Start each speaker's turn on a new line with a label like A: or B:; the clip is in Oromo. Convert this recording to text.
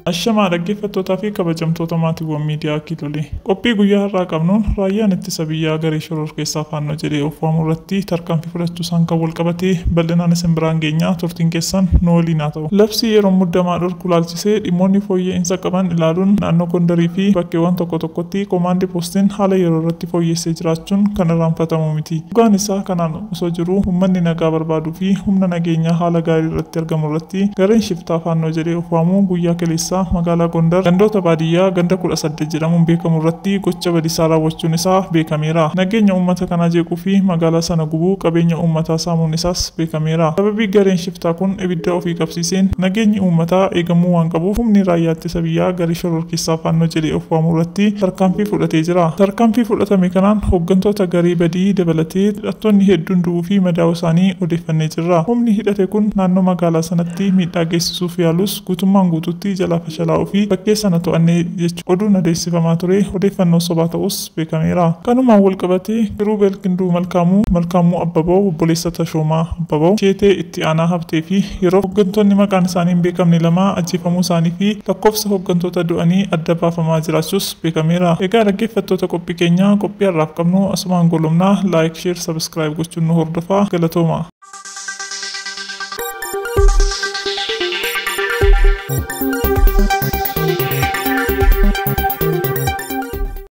A: Ashama dhaggeeffattoota fi kabajamtoota maatiiwwan miidiyaa Kiilolee. Qophii guyyaa har'aa qabnuun raayyaan ittisa biyyaa garee shororkeessaa faannoo jedhee of waamu irratti tarkaanfii fudhachuu isaan kan wal qabatee bal'inaan isin biraan geenyaa turtiin keessan nu waliin haa ta'u. Labsii yeroo muddamaa dhorku laalchisee dhimmoonni fooyya'insa qaban ilaaluun naannoo Gondarii fi bakkeewwan tokko tokkotti koomaandii poostiin haala yeroo irratti fooyyessee jiraachuun kan irraanfatamu miti. Dhugaan isaa kanaan osoo jiru uummanni nagaa barbaaduu fi humna nageenyaa haala gaarii irratti argamu irratti gareen shiftaa faannoo jedhee of waamu guyyaa kaleessaa magaalaa Gondar gandoota baadiyyaa ganda 18 jedhamuun beekamu irratti gocha badiisaa raawwachuun isaa beekameera. Nageenya uummata kanaa jeequu fi magaalaa sana gubuu qabeenya uummataa saamuun isaas beekameera. Sababii gareen shiftaa kun ibidda ofii qabsiiseen nageenyi uummataa eegamuu waan qabuuf humni raayyaa ittisa biyyaa garee shororkeessaa faannoo jedhee of waamu irratti tarkaanfii fudhatee jira. Tarkaanfii fudhatame kanaan hooggantoota garee badii dabalatee hidhattoonni hedduun du'uu fi madaa'uu isaanii odeeffannee jirra. Humni hidhate kun naannoo magaalaa sanatti miidhaa geessisuuf yaalus guutummaan guutuutti jalaa fashalaa'uu fi bakkee sana to'annee jechuun oduun adeemsifamaa ture odeeffannoo sobaa ta'us beekameera. Kanumaan wal qabatee Kiruubeel Qinduu Malkaamuu Abbaboo obboleessa Tashoomaa Abbaboo Sheetee itti aanaa Habtee fi yeroo hooggantoonni maqaan isaanii hin beekamne lama ajjeefamuu isaanii fi lakkoofsa hooggantoota du'anii adda baafamaa jiraachuus beekameera. Egaa dhaggeeffattoota qophii keenyaa qophii har'aaf qabnu asumaan golomnaa laayik sheer sabskiraayib gochuun nu hordofaa galatooma.